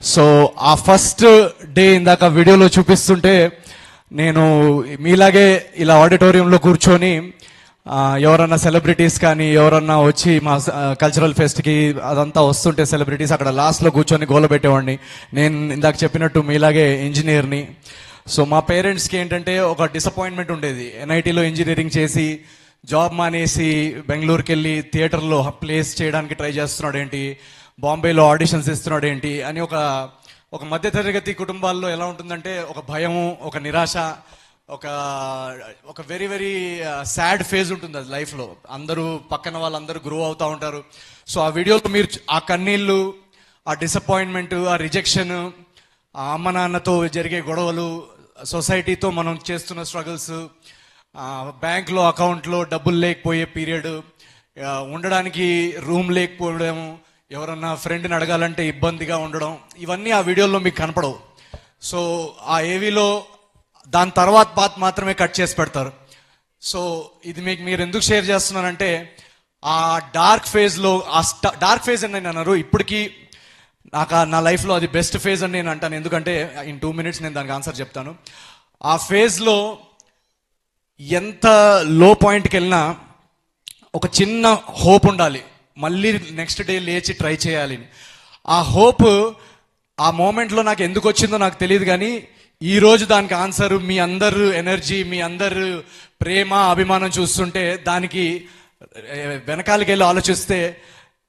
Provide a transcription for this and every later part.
So ఆ first day ఇందాక వీడియోలో చూపిస్తుంటే నేను మీలాగే ఇలా ఆడిటోరియంలో కూర్చొని ఎవరన్నా సెలబ్రిటీస్ కానీ ఎవరన్నా వచ్చి మా కల్చరల్ ఫెస్ట్కి అదంతా వస్తుంటే సెలబ్రిటీస్ అక్కడ లాస్ట్లో కూర్చొని గోల పెట్టేవాడిని. నేను ఇందాక చెప్పినట్టు మీలాగే ఇంజనీర్ని. సో మా పేరెంట్స్కి ఏంటంటే ఒక డిసప్పాయింట్మెంట్ ఉండేది. ఎన్ఐటీలో ఇంజనీరింగ్ చేసి జాబ్ మానేసి బెంగళూరుకి వెళ్ళి థియేటర్లో ప్లేస్ చేయడానికి ట్రై చేస్తున్నాడు ఏంటి, బాంబేలో ఆడిషన్స్ ఇస్తున్నాడు ఏంటి అని ఒక మధ్యతరగతి కుటుంబాల్లో ఎలా ఉంటుందంటే ఒక భయము, ఒక నిరాశ, ఒక వెరీ వెరీ సాడ్ ఫేజ్ ఉంటుంది అది లైఫ్లో. అందరూ పక్కన వాళ్ళందరూ గ్రో అవుతూ ఉంటారు. సో ఆ వీడియోలో మీరు ఆ కన్నీళ్ళు, ఆ డిసప్పాయింట్మెంట్, ఆ రిజెక్షన్, ఆ అమ్మ నాన్నతో జరిగే గొడవలు, సొసైటీతో మనం చేస్తున్న స్ట్రగుల్స్, బ్యాంక్లో అకౌంట్లో డబ్బులు లేకపోయే పీరియడ్, ఉండడానికి రూమ్ లేకపోవడం, ఎవరన్నా ఫ్రెండ్ని అడగాలంటే ఇబ్బందిగా ఉండడం, ఇవన్నీ ఆ వీడియోలో మీకు కనపడవు. సో ఆ ఏవీలో దాని తర్వాత పాత్ మాత్రమే కట్ చేసి పెడతారు. సో ఇది మీకు మీరు ఎందుకు షేర్ చేస్తున్నానంటే ఆ డార్క్ ఫేజ్లో, డార్క్ ఫేజ్ అని నేను అన్నారు, ఇప్పటికీ నా లైఫ్లో అది బెస్ట్ ఫేజ్ అని నేను అంటాను. ఎందుకంటే ఇన్ 2 minutes నేను దానికి ఆన్సర్ చెప్తాను. ఆ ఫేజ్లో ఎంత లో పాయింట్కి వెళ్ళినా ఒక చిన్న హోప్ ఉండాలి, మళ్ళీ నెక్స్ట్ డే లేచి ట్రై చేయాలి. ఆ హోప్ ఆ మూమెంట్లో నాకు ఎందుకు వచ్చిందో నాకు తెలియదు, కానీ ఈరోజు దానికి ఆన్సర్ మీ అందరు ఎనర్జీ, మీ అందరు ప్రేమ, అభిమానం చూస్తుంటే దానికి వెనకాలకి వెళ్ళి ఆలోచిస్తే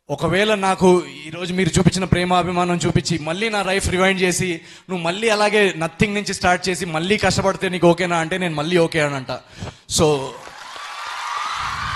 ఒకవేళ నాకు ఈరోజు మీరు చూపించిన ప్రేమ, అభిమానం చూపించి మళ్ళీ నా లైఫ్ రివైండ్ చేసి నువ్వు మళ్ళీ అలాగే నథింగ్ నుంచి స్టార్ట్ చేసి మళ్ళీ కష్టపడితే నీకు ఓకేనా అంటే నేను మళ్ళీ ఓకే అని అంట. సో